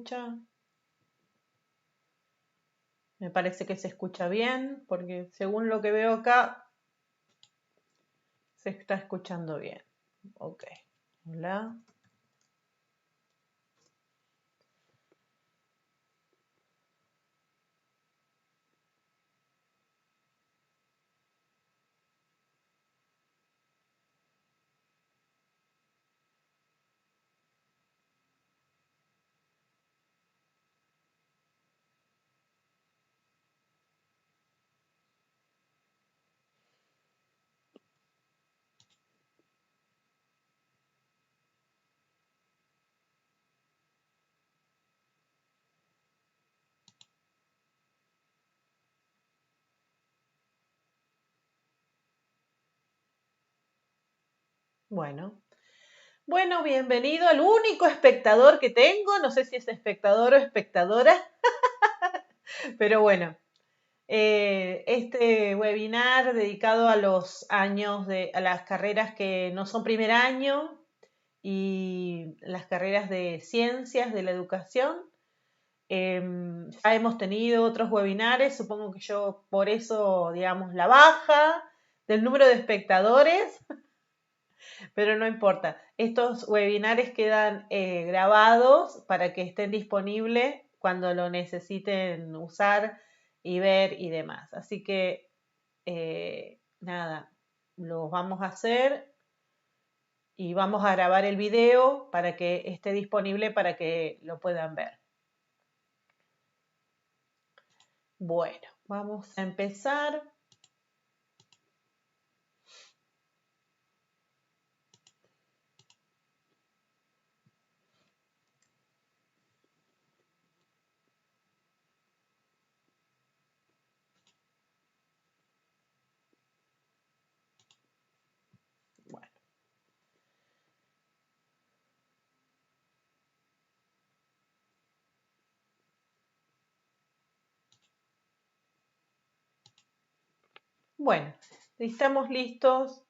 escucha? Me parece que se escucha bien, porque según lo que veo acá, se está escuchando bien. Ok. Hola. Bueno. Bueno, bienvenido al único espectador que tengo. No sé si es espectador o espectadora, pero bueno. Este webinar dedicado a los años a las carreras que no son primer año y las carreras de ciencias de la educación. Ya hemos tenido otros webinares, supongo que yo por eso, digamos, la baja del número de espectadores, pero no importa. Estos webinares quedan grabados para que estén disponibles cuando lo necesiten usar y ver y demás. Así que, nada, los vamos a hacer y vamos a grabar el video para que esté disponible para que lo puedan ver. Bueno, vamos a empezar. Bueno. Bueno, estamos listos.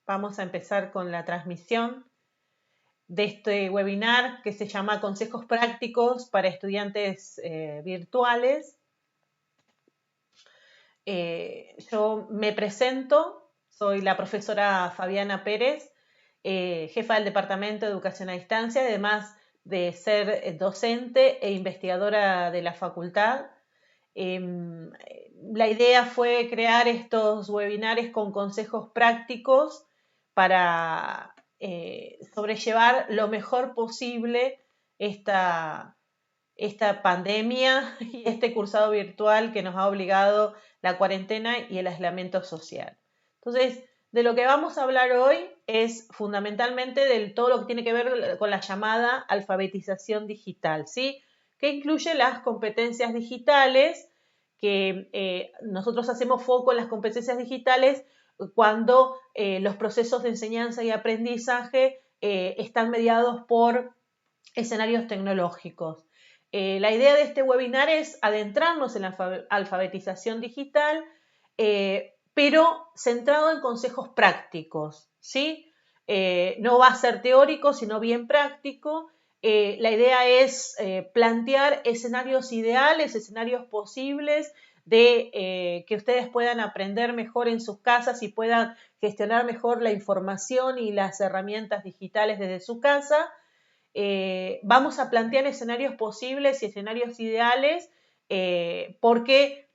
Vamos a empezar con la transmisión de este webinar que se llama Consejos Prácticos para Estudiantes Virtuales. Yo me presento, soy la profesora Fabiana Pérez, jefa del Departamento de Educación a Distancia, además de ser docente e investigadora de la facultad. La idea fue crear estos webinares con consejos prácticos para sobrellevar lo mejor posible esta pandemia y este cursado virtual que nos ha obligado la cuarentena y el aislamiento social. Entonces, de lo que vamos a hablar hoy es fundamentalmente de todo lo que tiene que ver con la llamada alfabetización digital, ¿sí? Que incluye las competencias digitales, que nosotros hacemos foco en las competencias digitales cuando los procesos de enseñanza y aprendizaje están mediados por escenarios tecnológicos. La idea de este webinar es adentrarnos en la alfabetización digital, pero centrado en consejos prácticos, ¿sí? No va a ser teórico, sino bien práctico. La idea es plantear escenarios ideales, escenarios posibles de que ustedes puedan aprender mejor en sus casas y puedan gestionar mejor la información y las herramientas digitales desde su casa. Vamos a plantear escenarios posibles y escenarios ideales porque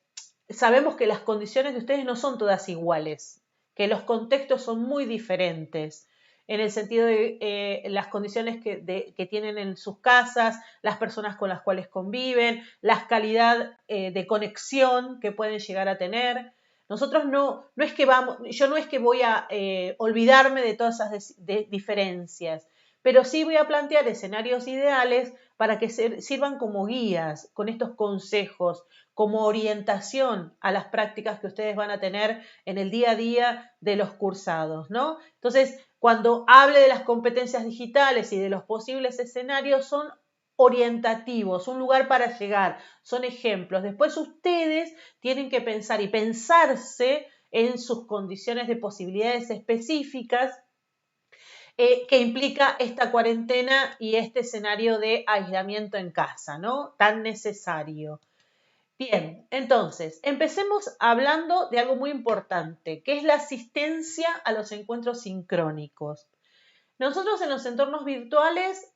sabemos que las condiciones de ustedes no son todas iguales, que los contextos son muy diferentes en el sentido de las condiciones que tienen en sus casas, las personas con las cuales conviven, la calidad de conexión que pueden llegar a tener. Nosotros yo no es que voy a olvidarme de todas esas diferencias, pero sí voy a plantear escenarios ideales para que sirvan como guías con estos consejos, como orientación a las prácticas que ustedes van a tener en el día a día de los cursados, ¿no? Entonces, cuando hable de las competencias digitales y de los posibles escenarios, son orientativos, un lugar para llegar, son ejemplos. Después ustedes tienen que pensar y pensarse en sus condiciones de posibilidades específicas que implica esta cuarentena y este escenario de aislamiento en casa, ¿no? Tan necesario. Bien, entonces, empecemos hablando de algo muy importante, que es la asistencia a los encuentros sincrónicos. Nosotros en los entornos virtuales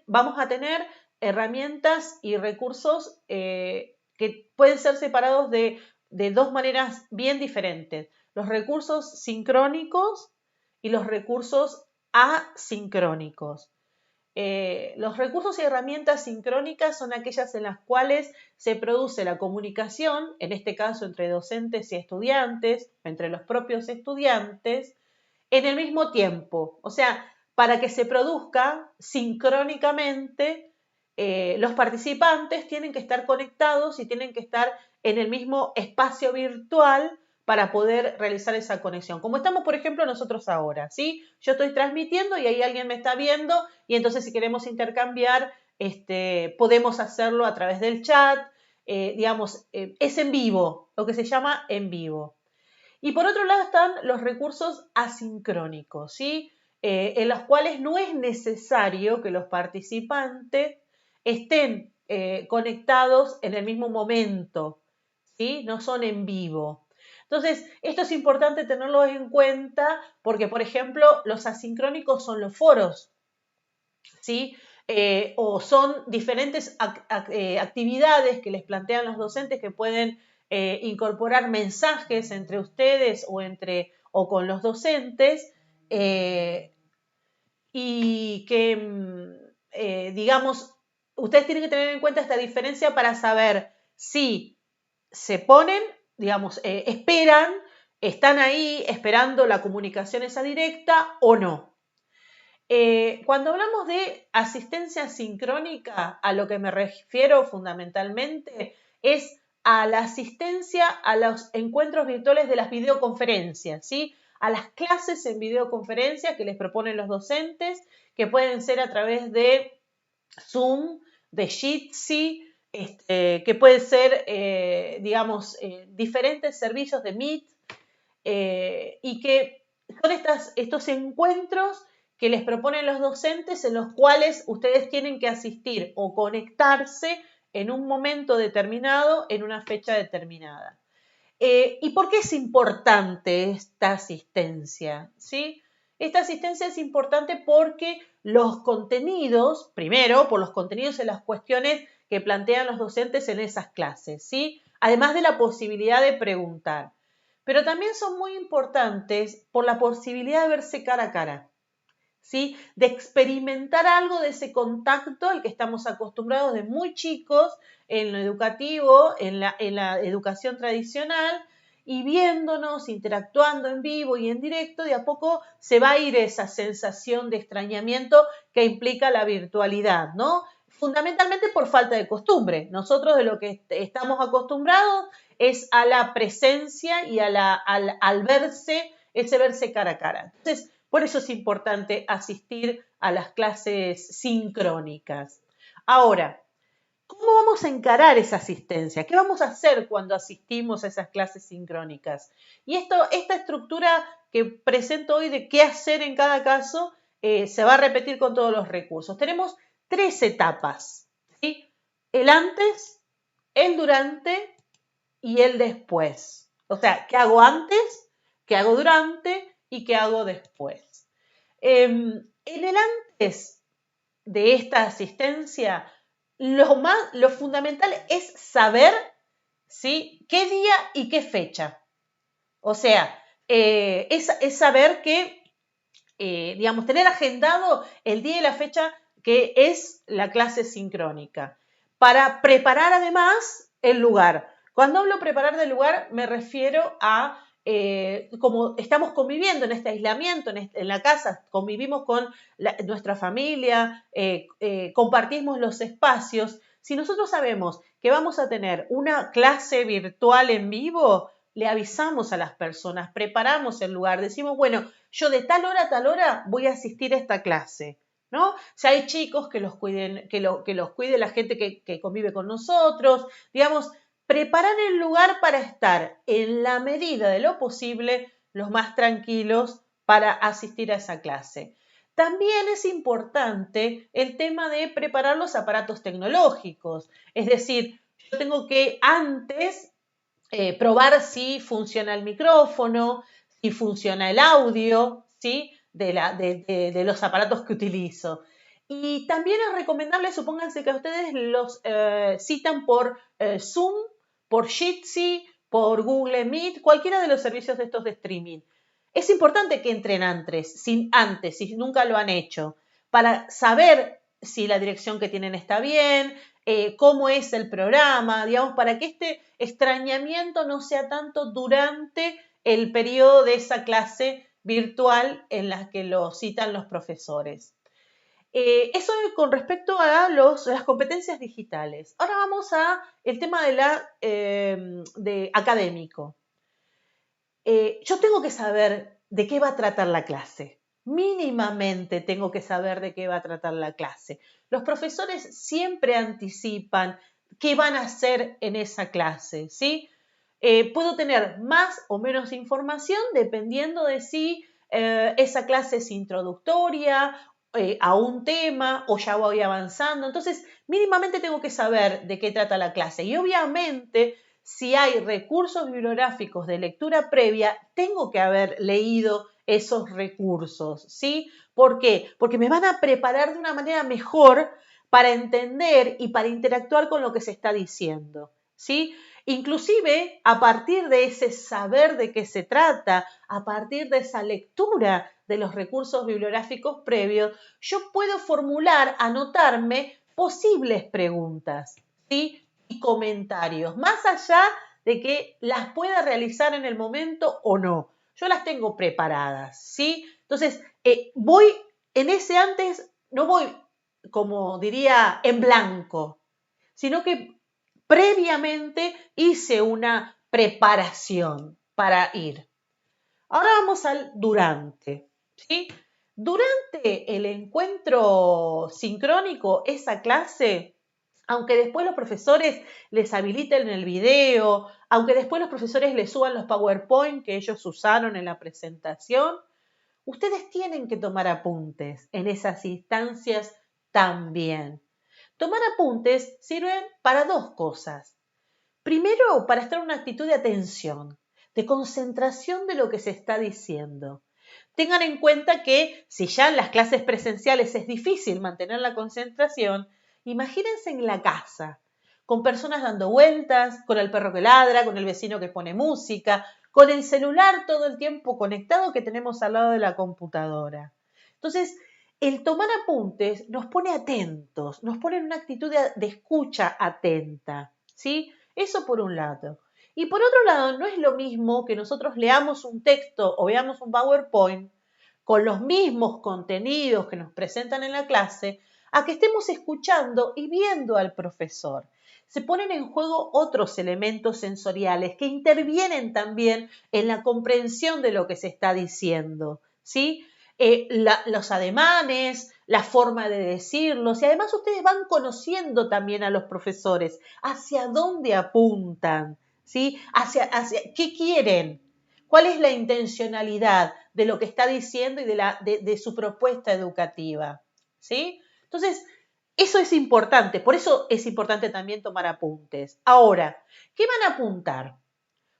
vamos a tener herramientas y recursos que pueden ser separados de dos maneras bien diferentes. Los recursos sincrónicos y los recursos asincrónicos. Los recursos y herramientas sincrónicas son aquellas en las cuales se produce la comunicación, en este caso entre docentes y estudiantes, entre los propios estudiantes, en el mismo tiempo. O sea, para que se produzca sincrónicamente, los participantes tienen que estar conectados y tienen que estar en el mismo espacio virtual para poder realizar esa conexión. Como estamos, por ejemplo, nosotros ahora, ¿sí? Yo estoy transmitiendo y ahí alguien me está viendo y entonces si queremos intercambiar, podemos hacerlo a través del chat, es en vivo, lo que se llama en vivo. Y por otro lado están los recursos asincrónicos, ¿sí? En los cuales no es necesario que los participantes estén conectados en el mismo momento, ¿sí? No son en vivo. Entonces, esto es importante tenerlo en cuenta porque, por ejemplo, los asincrónicos son los foros, ¿sí? O son diferentes actividades que les plantean los docentes que pueden incorporar mensajes entre ustedes o con los docentes y que, digamos, ustedes tienen que tener en cuenta esta diferencia para saber si se ponen, digamos, esperan, están ahí esperando la comunicación esa directa o no. Cuando hablamos de asistencia sincrónica, a lo que me refiero fundamentalmente es a la asistencia a los encuentros virtuales de las videoconferencias, ¿sí? A las clases en videoconferencia que les proponen los docentes, que pueden ser a través de Zoom, de Jitsi, que pueden ser, diferentes servicios de Meet, y que son estos encuentros que les proponen los docentes en los cuales ustedes tienen que asistir o conectarse en un momento determinado, en una fecha determinada. ¿Y por qué es importante esta asistencia? ¿Sí? Esta asistencia es importante porque los contenidos, primero, por los contenidos en las cuestiones que plantean los docentes en esas clases, ¿sí? Además de la posibilidad de preguntar. Pero también son muy importantes por la posibilidad de verse cara a cara, ¿sí? De experimentar algo de ese contacto al que estamos acostumbrados de muy chicos en lo educativo, en la educación tradicional, y viéndonos, interactuando en vivo y en directo, de a poco se va a ir esa sensación de extrañamiento que implica la virtualidad, ¿no? Fundamentalmente por falta de costumbre. Nosotros de lo que estamos acostumbrados es a la presencia y al verse, ese verse cara a cara. Entonces, por eso es importante asistir a las clases sincrónicas. Ahora, ¿cómo vamos a encarar esa asistencia? ¿Qué vamos a hacer cuando asistimos a esas clases sincrónicas? Y esta estructura que presento hoy de qué hacer en cada caso se va a repetir con todos los recursos. Tenemos 3 etapas, ¿sí? El antes, el durante y el después. O sea, ¿qué hago antes? ¿Qué hago durante? ¿Y qué hago después? En el antes de esta asistencia, lo fundamental es saber, ¿sí? qué día y qué fecha. O sea, es saber que, tener agendado el día y la fecha que es la clase sincrónica. Para preparar además el lugar. Cuando hablo preparar del lugar, me refiero a como estamos conviviendo en este aislamiento, en la casa, convivimos con nuestra familia, compartimos los espacios. Si nosotros sabemos que vamos a tener una clase virtual en vivo, le avisamos a las personas, preparamos el lugar, decimos, bueno, yo de tal hora a tal hora voy a asistir a esta clase, ¿no? Si hay chicos que los cuiden, que los cuide la gente que convive con nosotros, digamos, preparar el lugar para estar en la medida de lo posible los más tranquilos para asistir a esa clase. También es importante el tema de preparar los aparatos tecnológicos. Es decir, yo tengo que antes probar si funciona el micrófono, si funciona el audio, ¿sí? de los aparatos que utilizo. Y también es recomendable, supónganse que ustedes los citan por Zoom, por Jitsi, por Google Meet, cualquiera de los servicios de estos de streaming. Es importante que entren antes, si nunca lo han hecho, para saber si la dirección que tienen está bien, cómo es el programa, digamos, para que este extrañamiento no sea tanto durante el periodo de esa clase virtual en la que lo citan los profesores. Eso con respecto a las competencias digitales. Ahora vamos a el tema de académico. Yo tengo que saber de qué va a tratar la clase. Mínimamente tengo que saber de qué va a tratar la clase. Los profesores siempre anticipan qué van a hacer en esa clase, ¿sí? Puedo tener más o menos información dependiendo de si esa clase es introductoria a un tema o ya voy avanzando. Entonces, mínimamente tengo que saber de qué trata la clase. Y obviamente, si hay recursos bibliográficos de lectura previa, tengo que haber leído esos recursos, ¿sí? ¿Por qué? Porque me van a preparar de una manera mejor para entender y para interactuar con lo que se está diciendo, ¿sí? Inclusive, a partir de ese saber de qué se trata, a partir de esa lectura de los recursos bibliográficos previos, yo puedo formular, anotarme posibles preguntas, ¿sí? Y comentarios, más allá de que las pueda realizar en el momento o no. Yo las tengo preparadas, ¿sí? Entonces, voy en ese antes, no voy, como diría, en blanco, sino que previamente hice una preparación para ir. Ahora vamos al durante, ¿sí? Durante el encuentro sincrónico, esa clase, aunque después los profesores les habiliten el video, aunque después los profesores les suban los PowerPoint que ellos usaron en la presentación, ustedes tienen que tomar apuntes en esas instancias también. Tomar apuntes sirven para dos cosas. Primero, para estar en una actitud de atención, de concentración de lo que se está diciendo. Tengan en cuenta que si ya en las clases presenciales es difícil mantener la concentración, imagínense en la casa, con personas dando vueltas, con el perro que ladra, con el vecino que pone música, con el celular todo el tiempo conectado que tenemos al lado de la computadora. Entonces, el tomar apuntes nos pone atentos, nos pone en una actitud de escucha atenta, ¿sí? Eso por un lado. Y por otro lado, no es lo mismo que nosotros leamos un texto o veamos un PowerPoint con los mismos contenidos que nos presentan en la clase, a que estemos escuchando y viendo al profesor. Se ponen en juego otros elementos sensoriales que intervienen también en la comprensión de lo que se está diciendo, ¿sí? Los ademanes, la forma de decirlos, y además ustedes van conociendo también a los profesores, hacia dónde apuntan, ¿sí? Hacia qué quieren, cuál es la intencionalidad de lo que está diciendo y de su propuesta educativa, ¿sí? Entonces, eso es importante, por eso es importante también tomar apuntes. Ahora, ¿qué van a apuntar?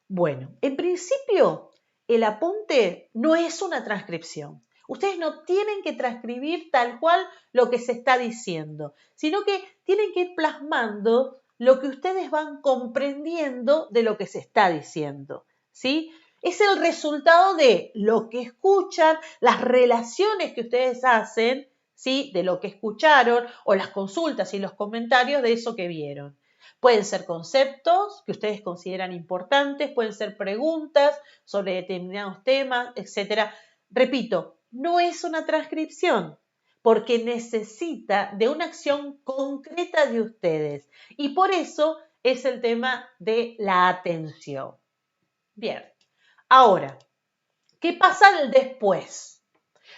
Bueno, en principio, el apunte no es una transcripción. Ustedes no tienen que transcribir tal cual lo que se está diciendo, sino que tienen que ir plasmando lo que ustedes van comprendiendo de lo que se está diciendo, ¿sí? Es el resultado de lo que escuchan, las relaciones que ustedes hacen, ¿sí? De lo que escucharon o las consultas y los comentarios de eso que vieron. Pueden ser conceptos que ustedes consideran importantes, pueden ser preguntas sobre determinados temas, etc. Repito, no es una transcripción porque necesita de una acción concreta de ustedes y por eso es el tema de la atención. Bien, ahora, ¿qué pasa después?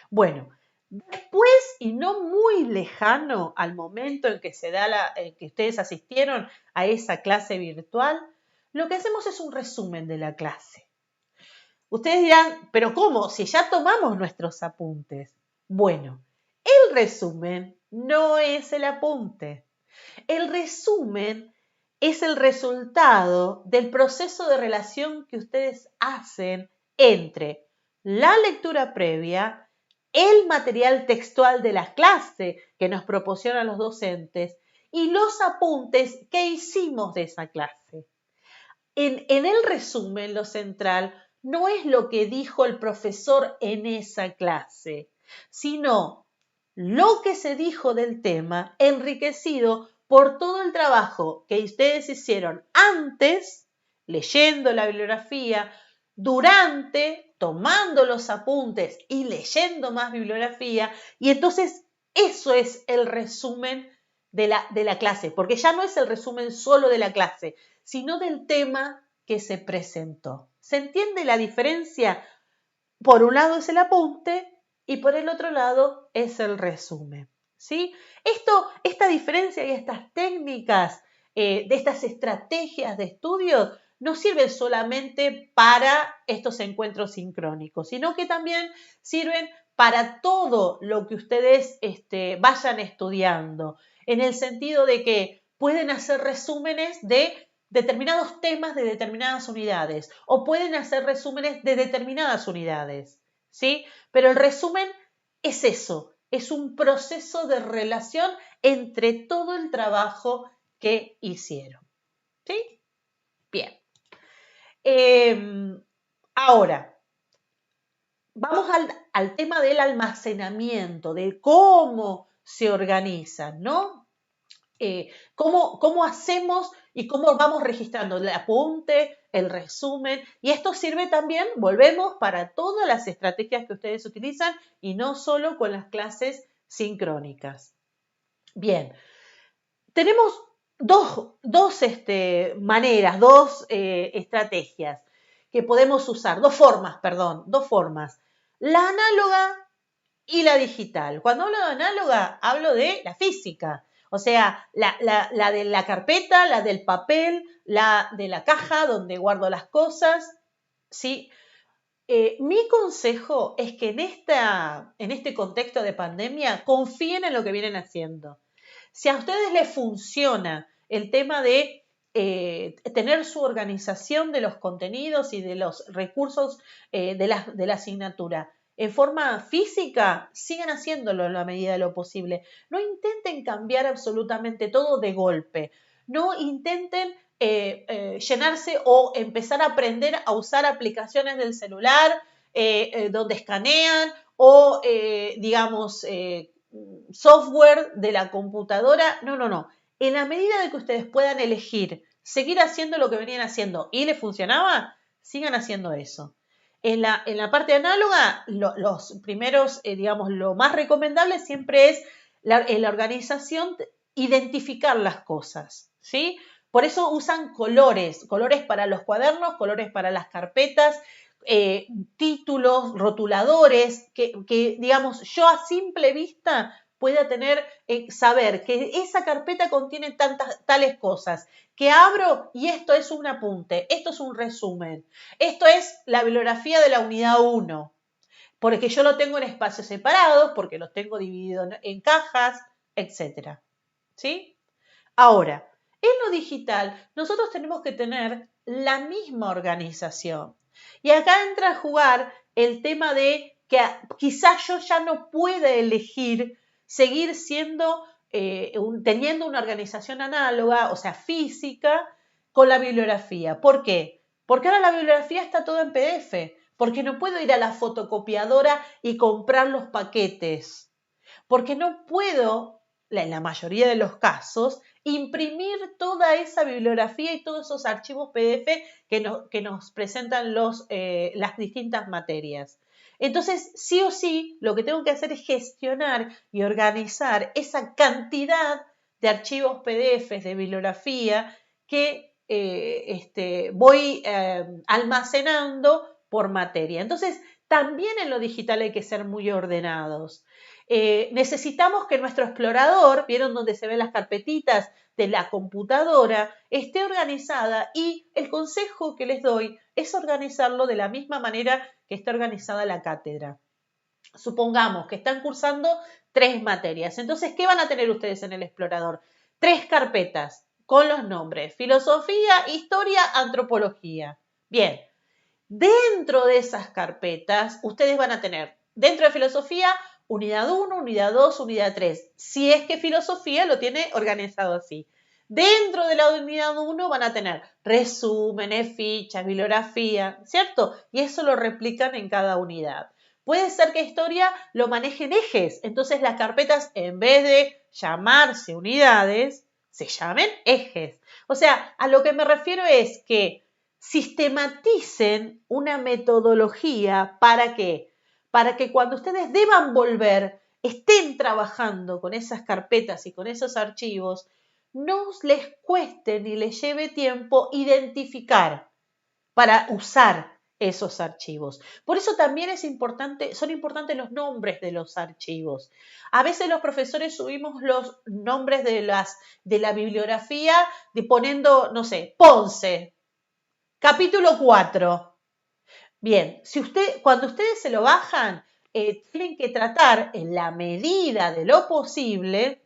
Bueno, después y no muy lejano al momento en que que ustedes asistieron a esa clase virtual, lo que hacemos es un resumen de la clase. Ustedes dirán, pero ¿cómo? Si ya tomamos nuestros apuntes. Bueno, el resumen no es el apunte. El resumen es el resultado del proceso de relación que ustedes hacen entre la lectura previa, el material textual de la clase que nos proporcionan los docentes y los apuntes que hicimos de esa clase. En el resumen, lo central no es lo que dijo el profesor en esa clase, sino lo que se dijo del tema enriquecido por todo el trabajo que ustedes hicieron antes, leyendo la bibliografía, durante, tomando los apuntes y leyendo más bibliografía, y entonces eso es el resumen de la clase, porque ya no es el resumen solo de la clase, sino del tema que se presentó. ¿Se entiende la diferencia? Por un lado es el apunte y por el otro lado es el resumen. ¿Sí? Esta diferencia y estas técnicas de estas estrategias de estudio no sirven solamente para estos encuentros sincrónicos, sino que también sirven para todo lo que ustedes vayan estudiando, en el sentido de que pueden hacer resúmenes de determinados temas de determinadas unidades o pueden hacer resúmenes de determinadas unidades, ¿sí? Pero el resumen es eso, es un proceso de relación entre todo el trabajo que hicieron, ¿sí? Bien. Ahora, vamos al tema del almacenamiento, de cómo se organizan, ¿no? Cómo hacemos y cómo vamos registrando el apunte, el resumen, y esto sirve también, volvemos, para todas las estrategias que ustedes utilizan y no solo con las clases sincrónicas. Bien, tenemos dos maneras, dos estrategias que podemos usar, dos formas, la análoga y la digital. Cuando hablo de análoga, hablo de la física, o sea, la de la carpeta, la del papel, la de la caja donde guardo las cosas, ¿sí? Mi consejo es que en este contexto de pandemia confíen en lo que vienen haciendo. Si a ustedes les funciona el tema de tener su organización de los contenidos y de los recursos de la asignatura en forma física, sigan haciéndolo en la medida de lo posible. No intenten cambiar absolutamente todo de golpe. No intenten llenarse o empezar a aprender a usar aplicaciones del celular donde escanean o, digamos, software de la computadora. No. En la medida de que ustedes puedan elegir seguir haciendo lo que venían haciendo y les funcionaba, sigan haciendo eso. En la parte análoga, los primeros, digamos, lo más recomendable siempre es en la organización identificar las cosas, ¿sí? Por eso usan colores para los cuadernos, colores para las carpetas, títulos, rotuladores, que digamos, yo a simple vista pueda tener, saber que esa carpeta contiene tales cosas, que abro y esto es un apunte, esto es un resumen, esto es la bibliografía de la unidad 1, porque yo lo tengo en espacios separados, porque los tengo divididos en cajas, etc. ¿Sí? Ahora, en lo digital, nosotros tenemos que tener la misma organización. Y acá entra a jugar el tema de que quizás yo ya no pueda elegir seguir siendo, teniendo una organización análoga, o sea, física, con la bibliografía. ¿Por qué? Porque ahora la bibliografía está todo en PDF, porque no puedo ir a la fotocopiadora y comprar los paquetes, porque no puedo, en la mayoría de los casos, imprimir toda esa bibliografía y todos esos archivos PDF que nos presentan las distintas materias. Entonces, sí o sí, lo que tengo que hacer es gestionar y organizar esa cantidad de archivos PDF de bibliografía que voy almacenando por materia. Entonces, también en lo digital hay que ser muy ordenados. necesitamos que nuestro explorador, ¿vieron donde se ven las carpetitas de la computadora?, esté organizada, y el consejo que les doy es organizarlo de la misma manera que está organizada la cátedra. Supongamos que están cursando 3 materias. Entonces, ¿qué van a tener ustedes en el explorador? 3 carpetas con los nombres: filosofía, historia, antropología. Bien, dentro de esas carpetas, ustedes van a tener, dentro de filosofía, unidad 1, unidad 2, unidad 3. Si es que filosofía lo tiene organizado así. Dentro de la unidad 1 van a tener resúmenes, fichas, bibliografía, ¿cierto? Y eso lo replican en cada unidad. Puede ser que historia lo maneje en ejes. Entonces las carpetas, en vez de llamarse unidades, se llamen ejes. O sea, a lo que me refiero es que sistematicen una metodología. ¿Para qué? Para que cuando ustedes deban volver, estén trabajando con esas carpetas y con esos archivos, no les cueste ni les lleve tiempo identificar para usar esos archivos. Por eso también son importantes los nombres de los archivos. A veces los profesores subimos los nombres de la bibliografía poniendo, no sé, Ponce, capítulo 4. Bien, cuando ustedes se lo bajan, tienen que tratar, en la medida de lo posible,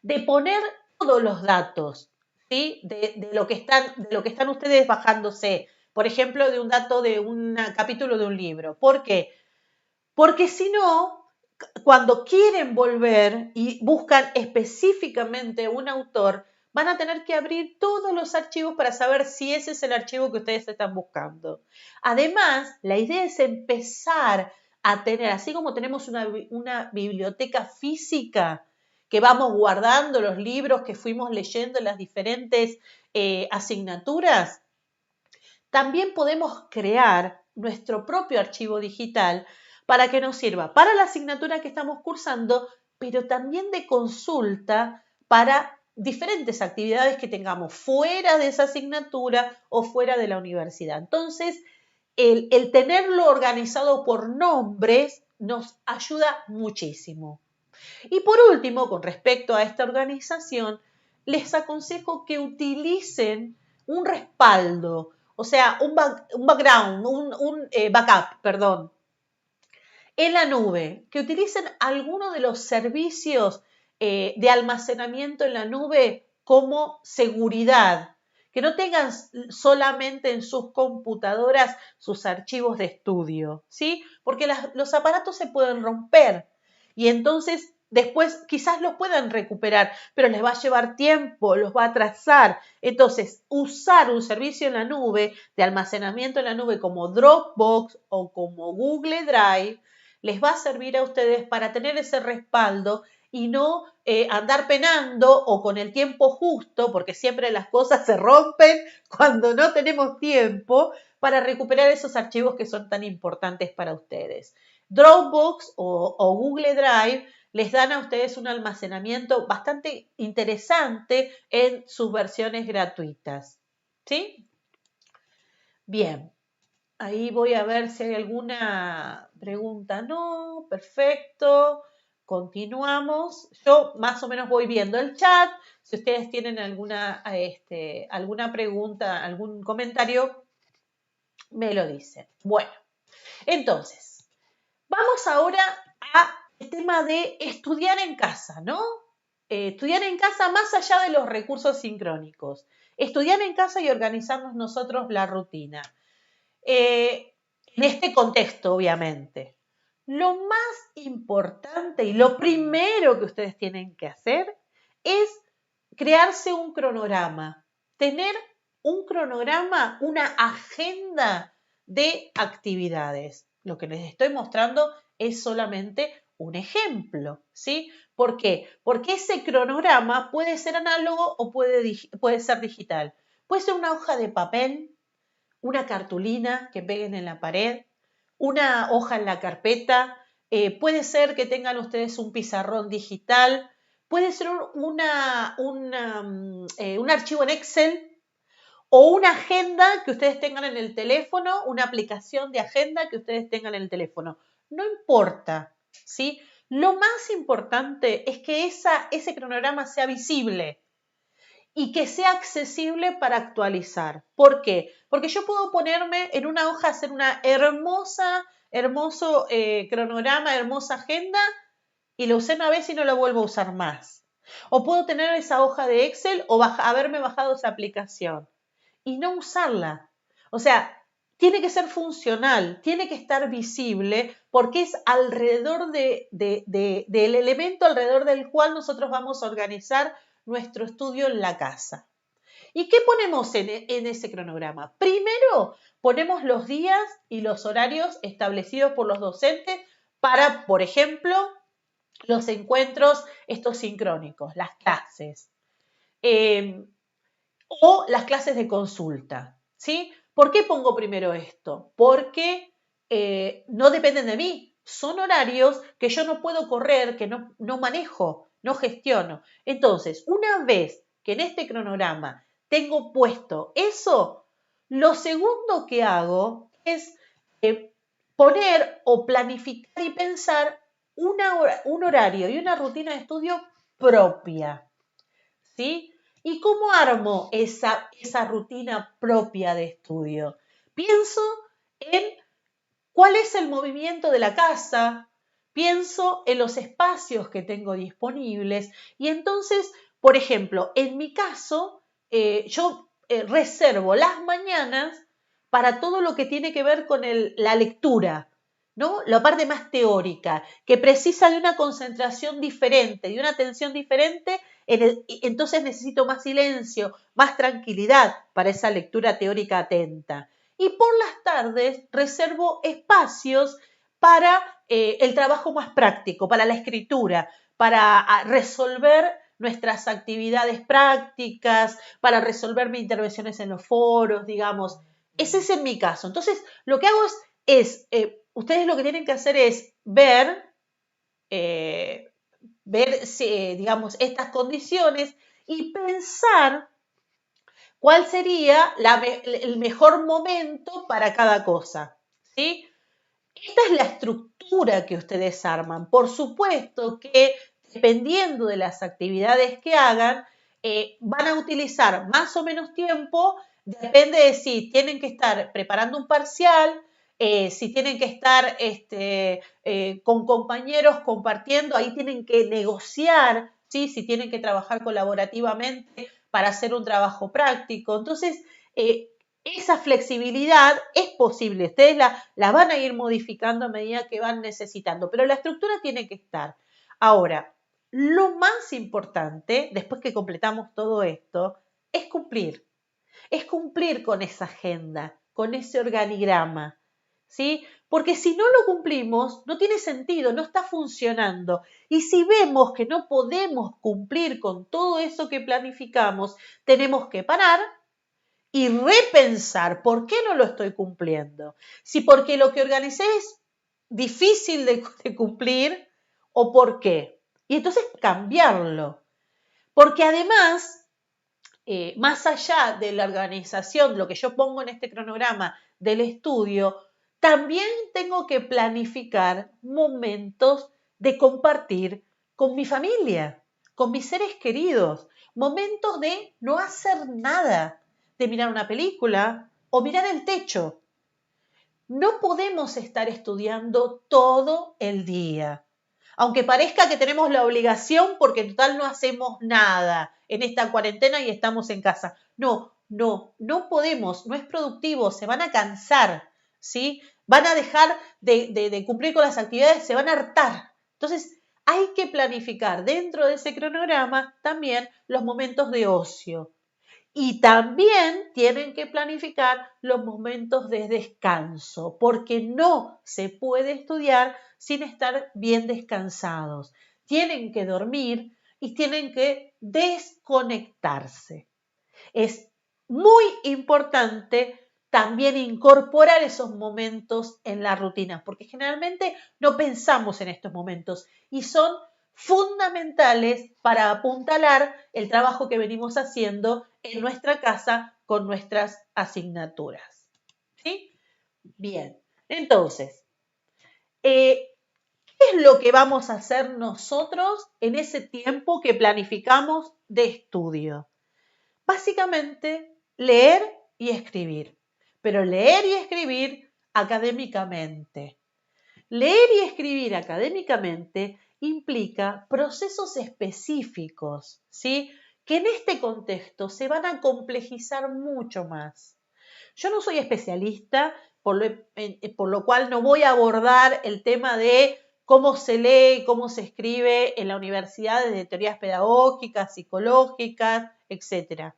de poner todos los datos, ¿sí?, de lo que están ustedes bajándose. Por ejemplo, de un dato de un capítulo de un libro. ¿Por qué? Porque si no, cuando quieren volver y buscan específicamente un autor, van a tener que abrir todos los archivos para saber si ese es el archivo que ustedes están buscando. Además, la idea es empezar a tener, así como tenemos una biblioteca física que vamos guardando los libros que fuimos leyendo en las diferentes asignaturas, también podemos crear nuestro propio archivo digital para que nos sirva para la asignatura que estamos cursando, pero también de consulta para diferentes actividades que tengamos fuera de esa asignatura o fuera de la universidad. Entonces, el tenerlo organizado por nombres nos ayuda muchísimo. Y por último, con respecto a esta organización, les aconsejo que utilicen un respaldo, o sea, un background, un backup, perdón, en la nube, que utilicen alguno de los servicios de almacenamiento en la nube como seguridad, que no tengan solamente en sus computadoras sus archivos de estudio, ¿sí? Porque los aparatos se pueden romper y entonces después quizás los puedan recuperar, pero les va a llevar tiempo, los va a atrasar. Entonces, usar un servicio en la nube, de almacenamiento en la nube como Dropbox o como Google Drive, les va a servir a ustedes para tener ese respaldo y no andar penando o con el tiempo justo, porque siempre las cosas se rompen cuando no tenemos tiempo para recuperar esos archivos que son tan importantes para ustedes. Dropbox o Google Drive les dan a ustedes un almacenamiento bastante interesante en sus versiones gratuitas. ¿Sí? Bien. Ahí voy a ver si hay alguna pregunta. No, perfecto. Continuamos. Yo más o menos voy viendo el chat. Si ustedes tienen alguna pregunta, algún comentario, me lo dicen. Bueno, entonces, vamos ahora al tema de estudiar en casa, ¿no? Estudiar en casa más allá de los recursos sincrónicos. Estudiar en casa y organizarnos nosotros la rutina. En este contexto, obviamente. Lo más importante y lo primero que ustedes tienen que hacer es crearse un cronograma, tener un cronograma, una agenda de actividades. Lo que les estoy mostrando es solamente un ejemplo, ¿sí? ¿Por qué? Porque ese cronograma puede ser análogo o puede ser digital. Puede ser una hoja de papel, una cartulina que peguen en la pared, una hoja en la carpeta, puede ser que tengan ustedes un pizarrón digital, puede ser un archivo en Excel o una agenda que ustedes tengan en el teléfono, una aplicación de agenda que ustedes tengan en el teléfono. No importa, ¿sí? Lo más importante es que ese cronograma sea visible y que sea accesible para actualizar. ¿Por qué? Porque yo puedo ponerme en una hoja, hacer una hermoso cronograma, hermosa agenda, y lo usé una vez y no lo vuelvo a usar más. O puedo tener esa hoja de Excel o haberme bajado esa aplicación y no usarla. O sea, tiene que ser funcional, tiene que estar visible porque es alrededor del elemento alrededor del cual nosotros vamos a organizar nuestro estudio en la casa. ¿Y qué ponemos en ese cronograma? Primero, ponemos los días y los horarios establecidos por los docentes para, por ejemplo, los encuentros estos sincrónicos, las clases. O las clases de consulta, ¿sí? ¿Por qué pongo primero esto? Porque no dependen de mí, son horarios que yo no puedo correr, que no manejo, no gestiono. Entonces, una vez que en este cronograma tengo puesto eso, lo segundo que hago es poner o planificar y pensar un horario y una rutina de estudio propia, ¿sí? ¿Y cómo armo esa rutina propia de estudio? Pienso en cuál es el movimiento de la casa, pienso en los espacios que tengo disponibles y entonces, por ejemplo, en mi caso, yo reservo las mañanas para todo lo que tiene que ver con la lectura, ¿no? La parte más teórica, que precisa de una concentración diferente, de una atención diferente, entonces necesito más silencio, más tranquilidad para esa lectura teórica atenta. Y por las tardes reservo espacios para el trabajo más práctico, para la escritura, para resolver nuestras actividades prácticas, para resolver mis intervenciones en los foros, digamos. Ese es en mi caso. Entonces, lo que hago es ustedes lo que tienen que hacer es ver digamos, estas condiciones y pensar cuál sería el mejor momento para cada cosa, ¿sí? Esta es la estructura que ustedes arman. Por supuesto que dependiendo de las actividades que hagan, van a utilizar más o menos tiempo, depende de si tienen que estar preparando un parcial, si tienen que estar con compañeros compartiendo, ahí tienen que negociar, ¿sí? Si tienen que trabajar colaborativamente para hacer un trabajo práctico. Entonces, esa flexibilidad es posible, ustedes la van a ir modificando a medida que van necesitando, pero la estructura tiene que estar. Ahora, lo más importante, después que completamos todo esto, es cumplir con esa agenda, con ese organigrama, ¿sí? Porque si no lo cumplimos, no tiene sentido, no está funcionando. Y si vemos que no podemos cumplir con todo eso que planificamos, tenemos que parar y repensar por qué no lo estoy cumpliendo. Si porque lo que organicé es difícil de cumplir o por qué. Y entonces cambiarlo. Porque además, más allá de la organización, lo que yo pongo en este cronograma del estudio, también tengo que planificar momentos de compartir con mi familia, con mis seres queridos, momentos de no hacer nada, de mirar una película o mirar el techo. No podemos estar estudiando todo el día, aunque parezca que tenemos la obligación porque en total no hacemos nada en esta cuarentena y estamos en casa. No podemos, no es productivo, se van a cansar, ¿sí? Van a dejar de cumplir con las actividades, se van a hartar. Entonces, hay que planificar dentro de ese cronograma también los momentos de ocio. Y también tienen que planificar los momentos de descanso, porque no se puede estudiar sin estar bien descansados. Tienen que dormir y tienen que desconectarse. Es muy importante también incorporar esos momentos en la rutina, porque generalmente no pensamos en estos momentos y son fundamentales para apuntalar el trabajo que venimos haciendo en nuestra casa con nuestras asignaturas. ¿Sí? Bien. Entonces, ¿qué es lo que vamos a hacer nosotros en ese tiempo que planificamos de estudio? Básicamente, leer y escribir, pero leer y escribir académicamente. Leer y escribir académicamente implica procesos específicos, ¿sí? Que en este contexto se van a complejizar mucho más. Yo no soy especialista, por lo cual no voy a abordar el tema de cómo se lee, cómo se escribe en la universidad desde teorías pedagógicas, psicológicas, etc.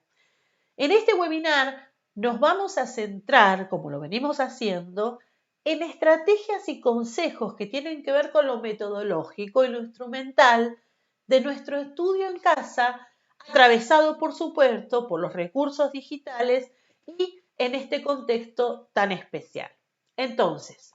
En este webinar nos vamos a centrar, como lo venimos haciendo, en estrategias y consejos que tienen que ver con lo metodológico y lo instrumental de nuestro estudio en casa, atravesado, por supuesto, por los recursos digitales y en este contexto tan especial. Entonces,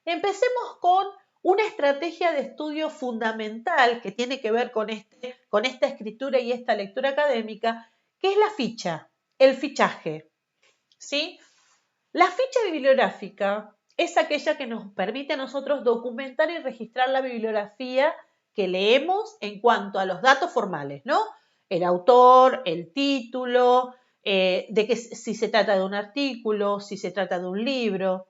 empecemos con una estrategia de estudio fundamental que tiene que ver con esta escritura y esta lectura académica, que es la ficha, el fichaje. ¿Sí? La ficha bibliográfica es aquella que nos permite a nosotros documentar y registrar la bibliografía que leemos en cuanto a los datos formales, ¿no? El autor, el título, si se trata de un artículo, si se trata de un libro.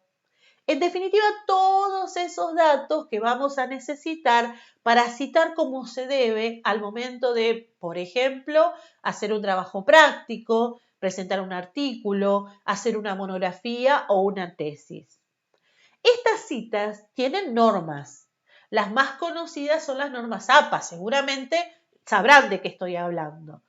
En definitiva, todos esos datos que vamos a necesitar para citar como se debe al momento de, por ejemplo, hacer un trabajo práctico, presentar un artículo, hacer una monografía o una tesis. Estas citas tienen normas. Las más conocidas son las normas APA, seguramente sabrán de qué estoy hablando.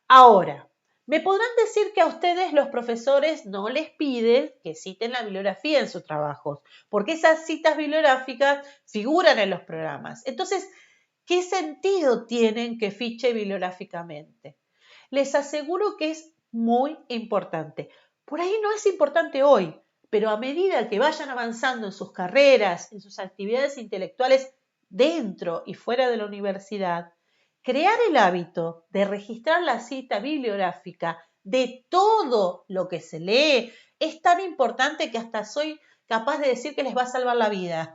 Ahora, me podrán decir que a ustedes los profesores no les piden que citen la bibliografía en sus trabajos, porque esas citas bibliográficas figuran en los programas. Entonces, ¿qué sentido tienen que fiche bibliográficamente? Les aseguro que es muy importante. Por ahí no es importante hoy, pero a medida que vayan avanzando en sus carreras, en sus actividades intelectuales dentro y fuera de la universidad, crear el hábito de registrar la cita bibliográfica de todo lo que se lee es tan importante que hasta soy capaz de decir que les va a salvar la vida.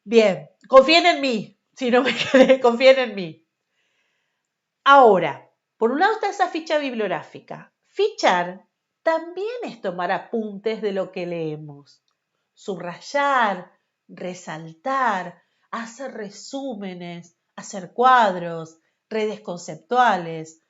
Bien, confíen en mí, si no me creen, confíen en mí. Ahora, por un lado está esa ficha bibliográfica. Fichar también es tomar apuntes de lo que leemos, subrayar, resaltar, hacer resúmenes, hacer cuadros, redes conceptuales.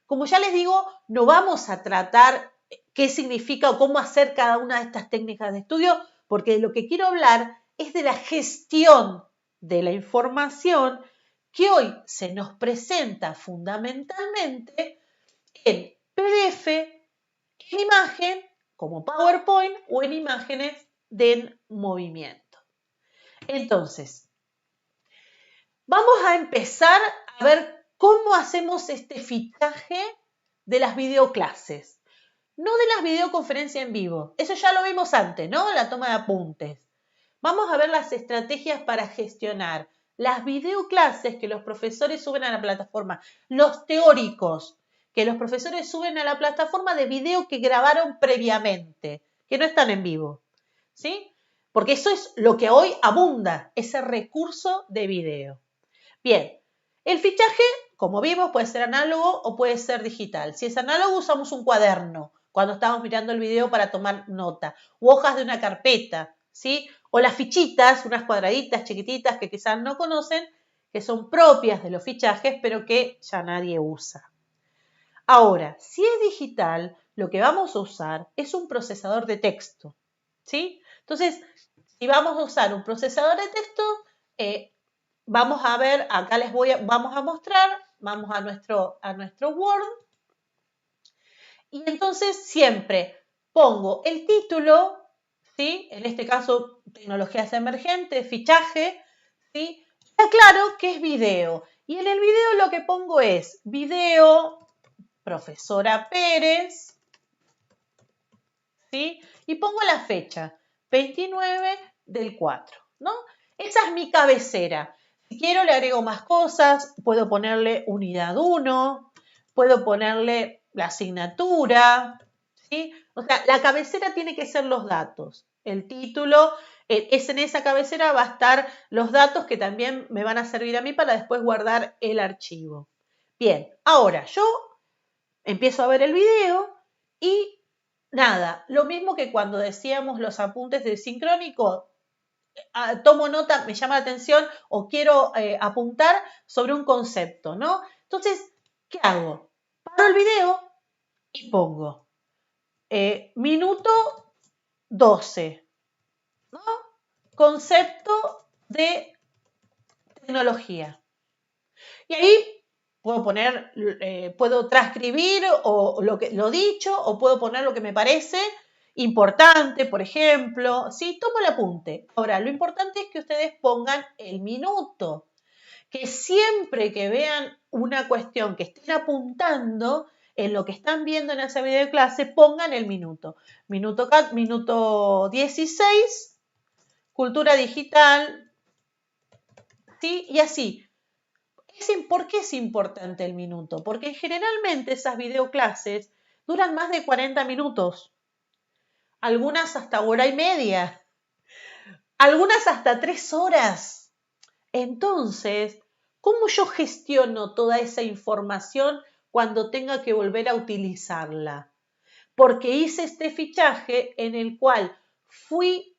Como ya les digo, no vamos a tratar qué significa o cómo hacer cada una de estas técnicas de estudio, porque de lo que quiero hablar es de la gestión de la información que hoy se nos presenta fundamentalmente en PDF, en imagen, como PowerPoint o en imágenes de movimiento. Entonces, vamos a empezar a ver cómo hacemos este fichaje de las videoclases. No de las videoconferencias en vivo, eso ya lo vimos antes, ¿no? La toma de apuntes. Vamos a ver las estrategias para gestionar las videoclases que los profesores suben a la plataforma, los teóricos que los profesores suben a la plataforma de video que grabaron previamente, que no están en vivo, ¿sí? Porque eso es lo que hoy abunda, ese recurso de video. Bien, el fichaje, como vimos, puede ser análogo o puede ser digital. Si es análogo, usamos un cuaderno cuando estamos mirando el video para tomar nota, u hojas de una carpeta, ¿sí? O las fichitas, unas cuadraditas chiquititas que quizás no conocen, que son propias de los fichajes, pero que ya nadie usa. Ahora, si es digital, lo que vamos a usar es un procesador de texto, ¿sí? Entonces, si vamos a usar un procesador de texto, vamos a ver, acá vamos a mostrar, vamos a nuestro Word, y entonces siempre pongo el título, ¿sí? En este caso, tecnologías emergentes, fichaje, ¿sí? Está claro que es video. Y en el video lo que pongo es video, profesora Pérez, ¿sí? Y pongo la fecha, 29/4, ¿no? Esa es mi cabecera. Si quiero le agrego más cosas, puedo ponerle unidad 1, puedo ponerle la asignatura, ¿sí? O sea, la cabecera tiene que ser los datos, el título, En esa cabecera va a estar los datos que también me van a servir a mí para después guardar el archivo. Bien, ahora yo empiezo a ver el video y nada, lo mismo que cuando decíamos los apuntes del sincrónico, tomo nota, me llama la atención o quiero apuntar sobre un concepto, ¿no? Entonces, ¿qué hago? Paro el video y pongo minuto 12, ¿no? Concepto de tecnología. Y ahí puedo poner, puedo transcribir o lo dicho, o puedo poner lo que me parece importante, por ejemplo. Sí, tomo el apunte. Ahora, lo importante es que ustedes pongan el minuto. Que siempre que vean una cuestión que estén apuntando en lo que están viendo en esa videoclase, pongan el minuto. Minuto 16, cultura digital, ¿sí? Y así. ¿Por qué es importante el minuto? Porque generalmente esas videoclases duran más de 40 minutos, algunas hasta hora y media, algunas hasta 3 horas. Entonces, ¿cómo yo gestiono toda esa información cuando tenga que volver a utilizarla? Porque hice este fichaje en el cual fui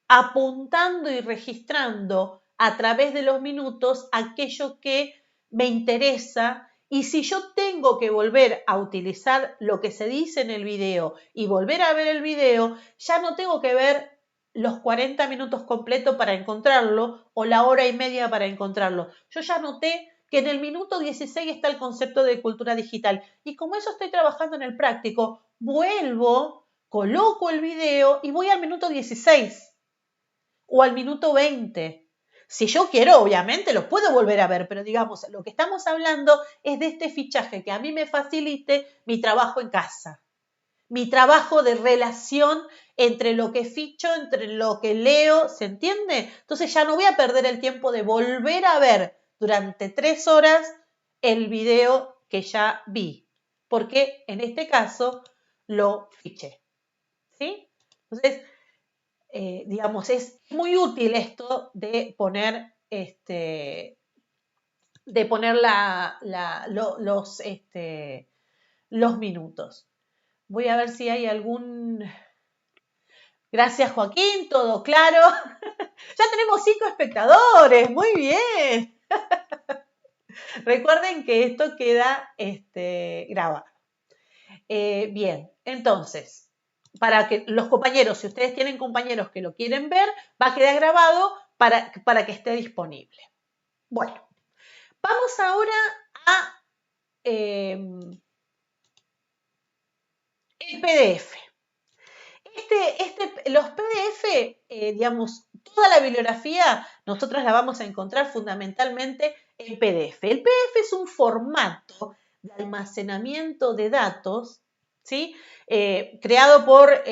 apuntando y registrando a través de los minutos aquello que me interesa, y si yo tengo que volver a utilizar lo que se dice en el video y volver a ver el video, ya no tengo que ver los 40 minutos completos para encontrarlo o la hora y media para encontrarlo. Yo ya noté que en el minuto 16 está el concepto de cultura digital, y como eso estoy trabajando en el práctico, vuelvo, coloco el video y voy al minuto 16 o al minuto 20. Si yo quiero, obviamente, lo puedo volver a ver, pero digamos, lo que estamos hablando es de este fichaje que a mí me facilite mi trabajo en casa, mi trabajo de relación entre lo que ficho, entre lo que leo, ¿se entiende? Entonces ya no voy a perder el tiempo de volver a ver durante 3 horas el video que ya vi, porque en este caso lo fiché, ¿sí? Entonces, digamos, es muy útil esto de poner, los minutos. Voy a ver si hay algún... Gracias, Joaquín, todo claro. Ya tenemos 5 espectadores, muy bien. Recuerden que esto queda grabado. Bien, entonces, para que los compañeros, si ustedes tienen compañeros que lo quieren ver, va a quedar grabado para que esté disponible. Bueno, vamos ahora a el PDF. Los PDF, digamos, toda la bibliografía, nosotros la vamos a encontrar fundamentalmente en PDF. El PDF es un formato de almacenamiento de datos, ¿sí? Creado por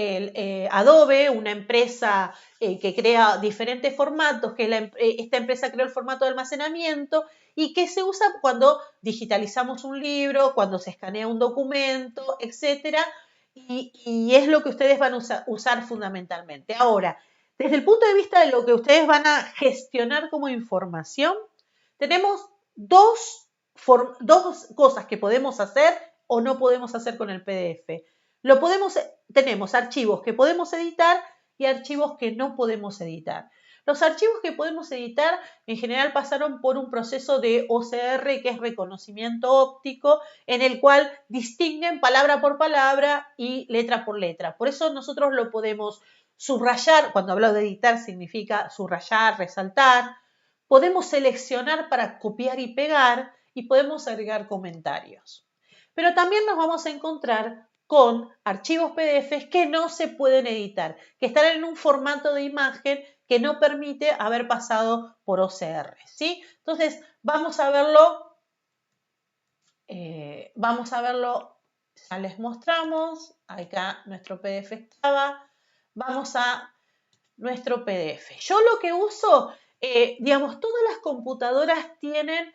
Adobe, una empresa que crea diferentes formatos, que esta empresa creó el formato de almacenamiento y que se usa cuando digitalizamos un libro, cuando se escanea un documento, etcétera. Y es lo que ustedes van a usar fundamentalmente. Ahora, desde el punto de vista de lo que ustedes van a gestionar como información, tenemos dos cosas que podemos hacer o no podemos hacer con el PDF. Tenemos archivos que podemos editar y archivos que no podemos editar. Los archivos que podemos editar en general pasaron por un proceso de OCR, que es reconocimiento óptico, en el cual distinguen palabra por palabra y letra por letra. Por eso nosotros lo podemos subrayar, cuando hablo de editar significa subrayar, resaltar. Podemos seleccionar para copiar y pegar y podemos agregar comentarios. Pero también nos vamos a encontrar con archivos PDF que no se pueden editar, que están en un formato de imagen que no permite haber pasado por OCR, ¿sí? Entonces, vamos a verlo, ya les mostramos, acá nuestro PDF estaba, vamos a nuestro PDF. Yo lo que uso, digamos, todas las computadoras tienen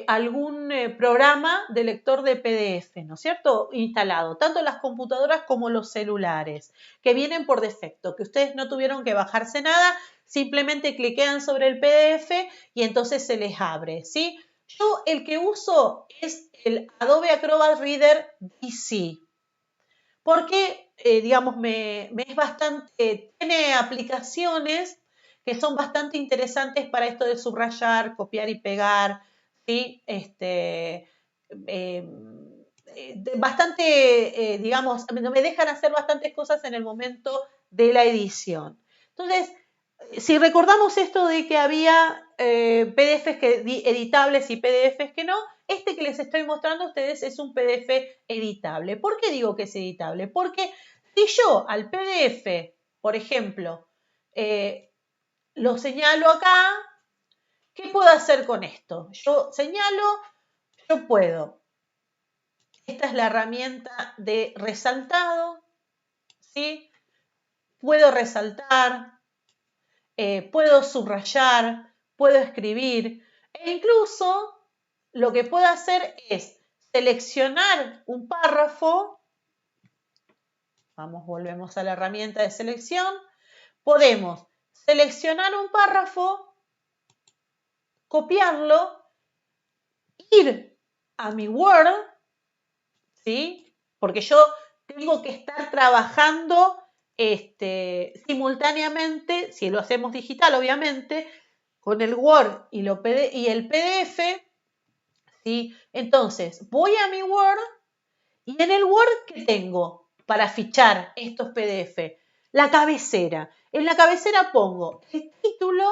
algún programa de lector de PDF, ¿no es cierto? Instalado, tanto en las computadoras como los celulares, que vienen por defecto, que ustedes no tuvieron que bajarse nada, simplemente cliquean sobre el PDF y entonces se les abre, ¿sí? Yo el que uso es el Adobe Acrobat Reader DC, porque, digamos, me es bastante, tiene aplicaciones que son bastante interesantes para esto de subrayar, copiar y pegar, ¿sí? Bastante, digamos, me dejan hacer bastantes cosas en el momento de la edición. Entonces, si recordamos esto de que había PDFs editables y PDFs que no, este que les estoy mostrando a ustedes es un PDF editable. ¿Por qué digo que es editable? Porque si yo al PDF, por ejemplo, lo señalo acá, ¿qué puedo hacer con esto? Yo señalo, yo puedo. Esta es la herramienta de resaltado, ¿sí? Puedo resaltar, puedo subrayar, puedo escribir e incluso lo que puedo hacer es seleccionar un párrafo. Volvemos a la herramienta de selección. Podemos seleccionar un párrafo, copiarlo, ir a mi Word, ¿sí? Porque yo tengo que estar trabajando simultáneamente, si lo hacemos digital obviamente, con el Word y el PDF, ¿sí? Entonces, voy a mi Word y en el Word, ¿qué tengo para fichar estos PDF? La cabecera. En la cabecera pongo el título,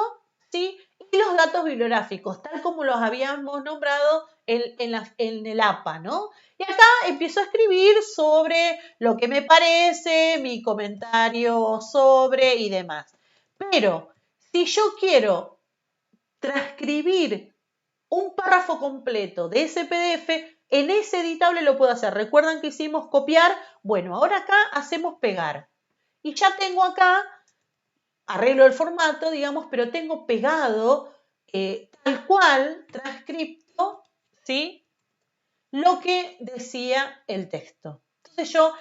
¿sí? Y los datos bibliográficos, tal como los habíamos nombrado en el APA, ¿no? Y acá empiezo a escribir sobre lo que me parece, mi comentario sobre y demás. Pero si yo quiero transcribir un párrafo completo de ese PDF, en ese editable lo puedo hacer. ¿Recuerdan que hicimos copiar? Bueno, ahora acá hacemos pegar. Y ya tengo acá, arreglo el formato, digamos, pero tengo pegado tal cual, transcripto, ¿sí? Lo que decía el texto. Entonces yo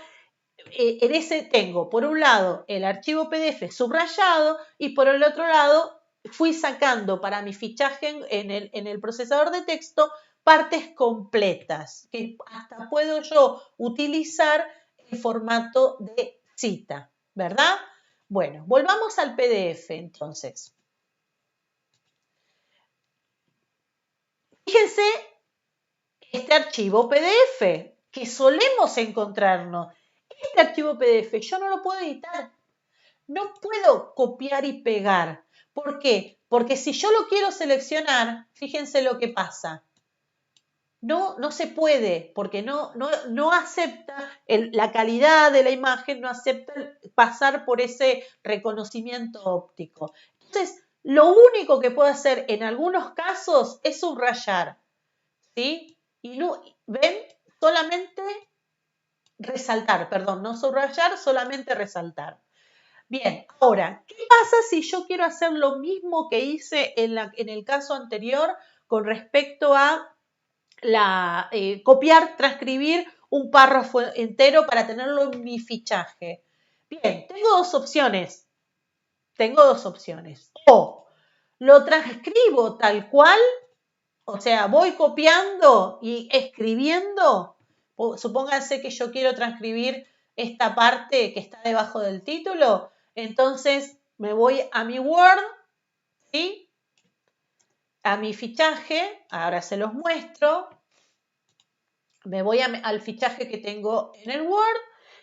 en ese tengo, por un lado, el archivo PDF subrayado y por el otro lado fui sacando para mi fichaje en el procesador de texto partes completas, que hasta puedo yo utilizar en formato de cita, ¿verdad? Bueno, volvamos al PDF entonces. Fíjense este archivo PDF que solemos encontrarnos. Este archivo PDF yo no lo puedo editar. No puedo copiar y pegar. ¿Por qué? Porque si yo lo quiero seleccionar, fíjense lo que pasa. No se puede, porque no acepta la calidad de la imagen, no acepta pasar por ese reconocimiento óptico. Entonces, lo único que puedo hacer en algunos casos es subrayar, ¿sí? Y no, ¿ven? Solamente resaltar, perdón, no subrayar, solamente resaltar. Bien, ahora, ¿qué pasa si yo quiero hacer lo mismo que hice en el caso anterior con respecto a copiar, transcribir un párrafo entero para tenerlo en mi fichaje? Bien, tengo dos opciones. O lo transcribo tal cual, o sea, voy copiando y escribiendo. Supónganse que yo quiero transcribir esta parte que está debajo del título. Entonces me voy a mi Word, ¿sí? A mi fichaje, ahora se los muestro. Me voy al fichaje que tengo en el Word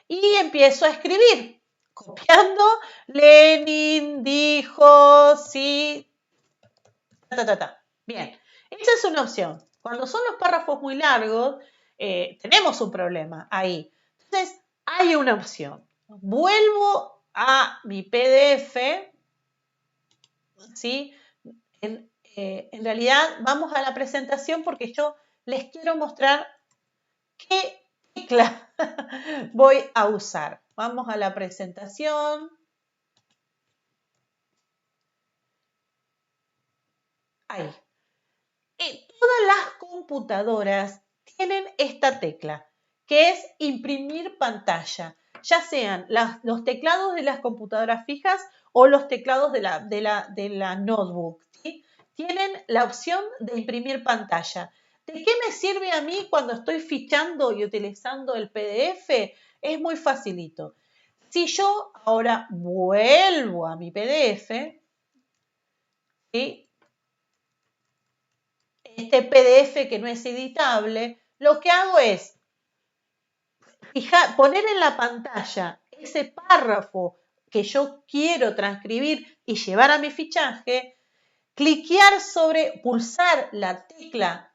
y empiezo a escribir, copiando. Lenin dijo, sí, Bien, esa es una opción. Cuando son los párrafos muy largos, tenemos un problema ahí. Entonces, hay una opción. Vuelvo a mi PDF, ¿sí? En realidad, vamos a la presentación porque yo les quiero mostrar qué tecla voy a usar. Vamos a la presentación. Ahí. Todas las computadoras tienen esta tecla, que es imprimir pantalla, ya sean los teclados de las computadoras fijas o los teclados de la notebook, ¿sí? Tienen la opción de imprimir pantalla. ¿De qué me sirve a mí cuando estoy fichando y utilizando el PDF? Es muy facilito. Si yo ahora vuelvo a mi PDF, ¿sí? Este PDF que no es editable, lo que hago es poner en la pantalla ese párrafo que yo quiero transcribir y llevar a mi fichaje, cliquear sobre, pulsar la tecla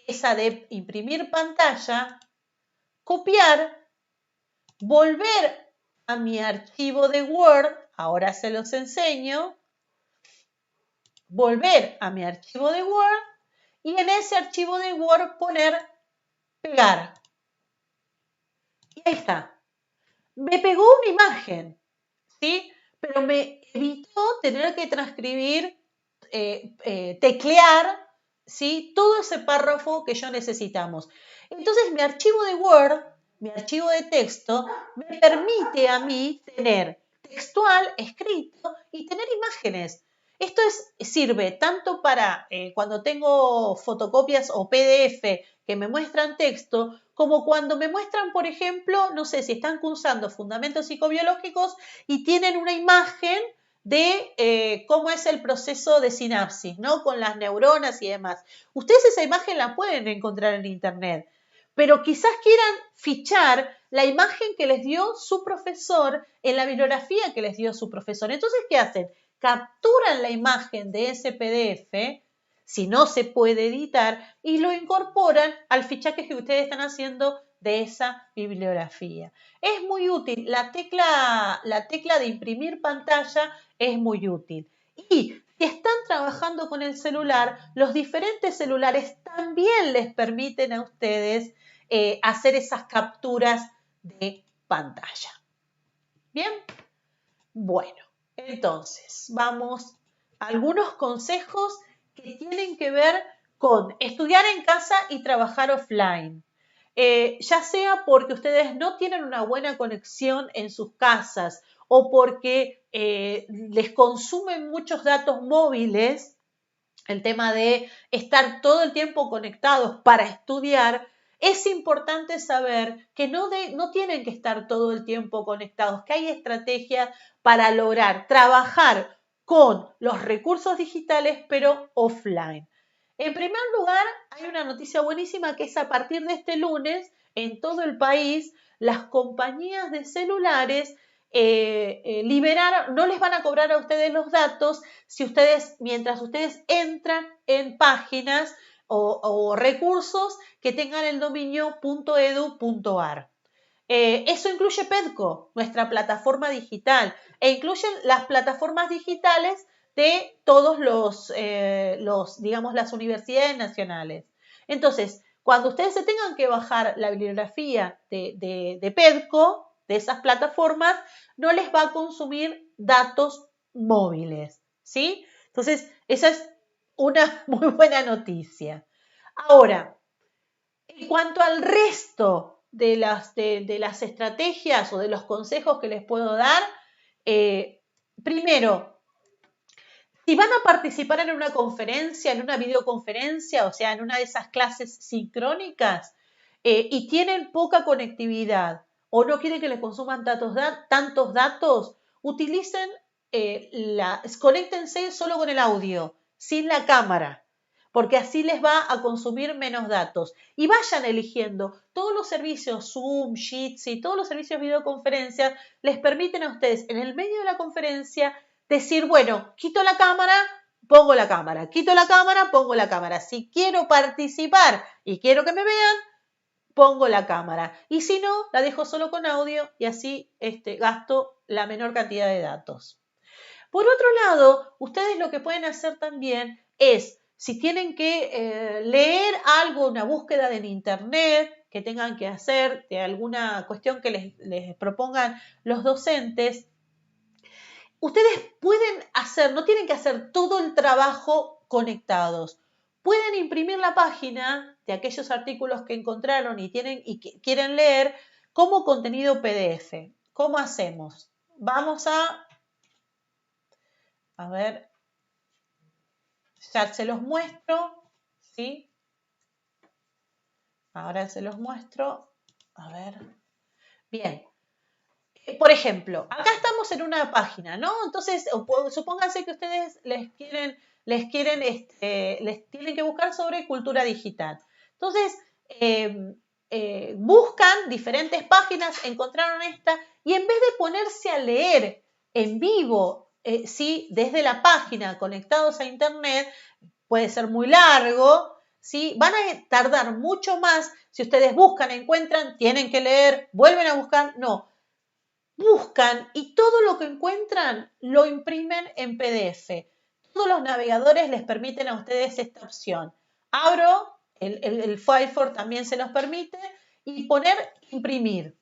esa de imprimir pantalla, copiar, volver a mi archivo de Word, ahora se los enseño, volver a mi archivo de Word y en ese archivo de Word poner pegar. Y ahí está. Me pegó una imagen, ¿sí? Pero me evitó tener que transcribir, teclear, ¿sí? Todo ese párrafo que yo necesitamos. Entonces mi archivo de Word, mi archivo de texto, me permite a mí tener textual, escrito y tener imágenes. Esto sirve tanto para cuando tengo fotocopias o PDF que me muestran texto, como cuando me muestran, por ejemplo, no sé, si están cursando fundamentos psicobiológicos y tienen una imagen de cómo es el proceso de sinapsis, ¿no? Con las neuronas y demás. Ustedes esa imagen la pueden encontrar en internet, pero quizás quieran fichar la imagen que les dio su profesor en la bibliografía que les dio su profesor. Entonces, ¿qué hacen? Capturan la imagen de ese PDF, si no se puede editar, y lo incorporan al fichaje que ustedes están haciendo de esa bibliografía. Es muy útil. La tecla de imprimir pantalla es muy útil. Y si están trabajando con el celular, los diferentes celulares también les permiten a ustedes hacer esas capturas de pantalla. ¿Bien? Bueno, entonces vamos a algunos consejos que tienen que ver con estudiar en casa y trabajar offline. Ya sea porque ustedes no tienen una buena conexión en sus casas o porque les consumen muchos datos móviles, el tema de estar todo el tiempo conectados para estudiar, es importante saber que no tienen que estar todo el tiempo conectados, que hay estrategias para lograr trabajar con los recursos digitales, pero offline. En primer lugar, hay una noticia buenísima que es a partir de este lunes, en todo el país, las compañías de celulares liberaron, no les van a cobrar a ustedes los datos si ustedes, mientras ustedes entran en páginas o recursos que tengan el dominio .edu.ar. Eso incluye PEDCO, nuestra plataforma digital, e incluye las plataformas digitales de todos digamos, las universidades nacionales. Entonces, cuando ustedes se tengan que bajar la bibliografía de PEDCO, de esas plataformas, no les va a consumir datos móviles, ¿sí? Entonces, esa es una muy buena noticia. Ahora, en cuanto al resto de las estrategias o de los consejos que les puedo dar, primero, si van a participar en una conferencia, en una videoconferencia, o sea, en una de esas clases sincrónicas, y tienen poca conectividad o no quieren que les consuman tantos datos, utilicen, conéctense solo con el audio, sin la cámara, porque así les va a consumir menos datos. Y vayan eligiendo todos los servicios, Zoom, Jitsi, todos los servicios de videoconferencia, les permiten a ustedes en el medio de la conferencia decir, bueno, quito la cámara, pongo la cámara, quito la cámara, pongo la cámara. Si quiero participar y quiero que me vean, pongo la cámara. Y si no, la dejo solo con audio y así gasto la menor cantidad de datos. Por otro lado, ustedes lo que pueden hacer también es, si tienen que leer algo, una búsqueda en internet que tengan que hacer de alguna cuestión que les propongan los docentes, ustedes pueden hacer, no tienen que hacer todo el trabajo conectados. pueden imprimir la página de aquellos artículos que encontraron y que quieren leer como contenido PDF. ¿Cómo hacemos? Vamos a ver, ya se los muestro, ¿sí? Ahora se los muestro. A ver. Bien. Por ejemplo, acá estamos en una página, ¿no? Entonces, supónganse que ustedes les tienen que buscar sobre cultura digital. Entonces, buscan diferentes páginas, encontraron esta, y en vez de ponerse a leer en vivo, ¿sí? Desde la página, conectados a internet, puede ser muy largo, ¿sí? Van a tardar mucho más. Si ustedes buscan, encuentran, tienen que leer, vuelven a buscar, no. Buscan y todo lo que encuentran lo imprimen en PDF. Todos los navegadores les permiten a ustedes esta opción. Abro, el Firefox también se los permite, y poner imprimir,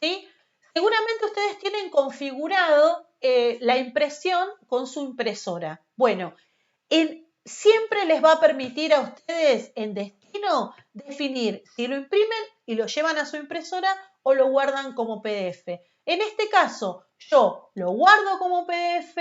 ¿sí? Seguramente ustedes tienen configurado la impresión con su impresora. Bueno, siempre les va a permitir a ustedes en destino definir si lo imprimen y lo llevan a su impresora o lo guardan como PDF. En este caso, yo lo guardo como PDF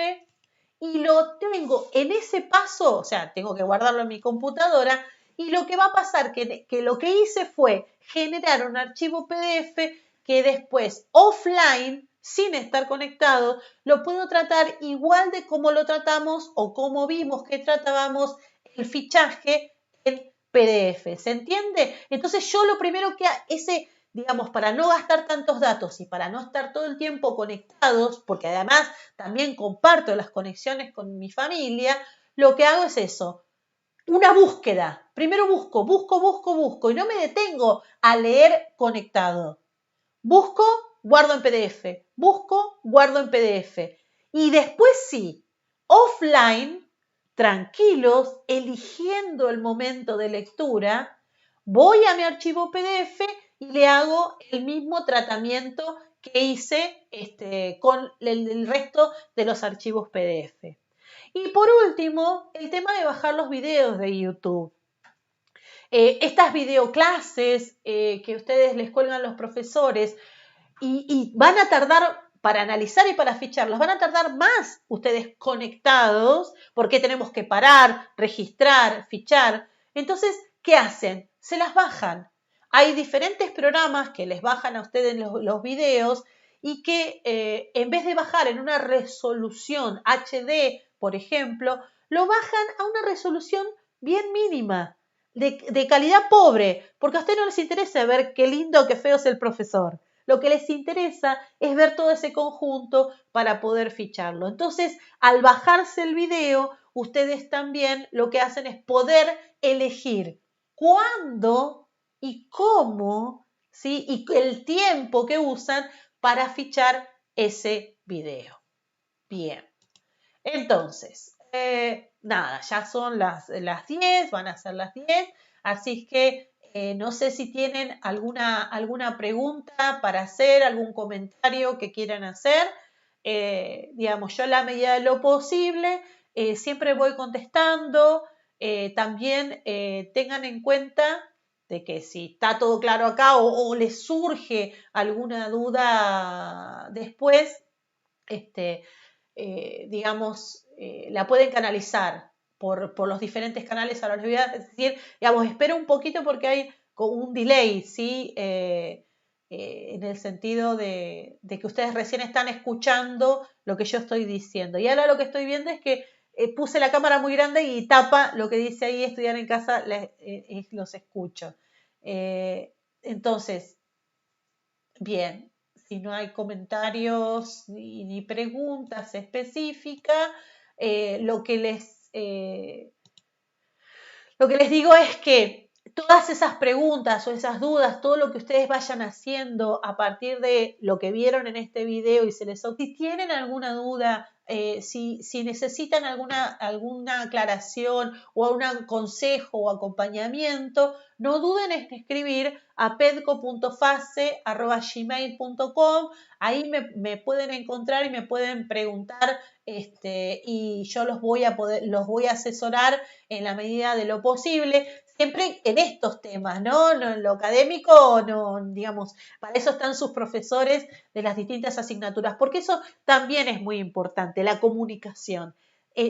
y lo tengo en ese paso, o sea, tengo que guardarlo en mi computadora, y lo que va a pasar que lo que hice fue generar un archivo PDF que después offline, sin estar conectado, lo puedo tratar igual de como lo tratamos o como vimos que tratábamos el fichaje en PDF. ¿Se entiende? Entonces yo lo primero que digamos, para no gastar tantos datos y para no estar todo el tiempo conectados, porque además también comparto las conexiones con mi familia, lo que hago es eso, una búsqueda. Primero busco y no me detengo a leer conectado. Busco, guardo en PDF. Busco, guardo en PDF. Y después sí, offline, tranquilos, eligiendo el momento de lectura, voy a mi archivo PDF y le hago el mismo tratamiento que hice con el resto de los archivos PDF. Y por último, el tema de bajar los videos de YouTube. Estas videoclases que ustedes les cuelgan los profesores y van a tardar para analizar y para ficharlos, van a tardar más ustedes conectados porque tenemos que parar, registrar, fichar. Entonces, ¿qué hacen? Se las bajan. Hay diferentes programas que les bajan a ustedes los videos y que en vez de bajar en una resolución HD, por ejemplo, lo bajan a una resolución bien mínima, de calidad pobre, porque a ustedes no les interesa ver qué lindo, qué feo es el profesor. Lo que les interesa es ver todo ese conjunto para poder ficharlo. Entonces, al bajarse el video, ustedes también lo que hacen es poder elegir cuándo y cómo, ¿sí? Y el tiempo que usan para fichar ese video. Bien. Entonces, nada, ya son las 10, van a ser las 10, así que no sé si tienen alguna pregunta para hacer, algún comentario que quieran hacer. Digamos, yo a la medida de lo posible siempre voy contestando. También tengan en cuenta de que si está todo claro acá o les surge alguna duda después, digamos, la pueden canalizar por los diferentes canales. Ahora les voy a decir, digamos, espera un poquito porque hay un delay, ¿sí? En el sentido de que ustedes recién están escuchando lo que yo estoy diciendo. Y ahora lo que estoy viendo es que puse la cámara muy grande y tapa lo que dice ahí estudiar en casa, los escucho. Entonces, bien, si no hay comentarios ni preguntas específicas, lo que les digo es que todas esas preguntas o esas dudas, todo lo que ustedes vayan haciendo a partir de lo que vieron en este video y se les... Si tienen alguna duda si necesitan alguna aclaración o un consejo o acompañamiento, no duden en escribir a pedco.fase@gmail.com. Ahí me pueden encontrar y me pueden preguntar, y yo los voy a asesorar en la medida de lo posible, siempre en estos temas, ¿no? No en lo académico, no, digamos, para eso están sus profesores de las distintas asignaturas, porque eso también es muy importante, la comunicación.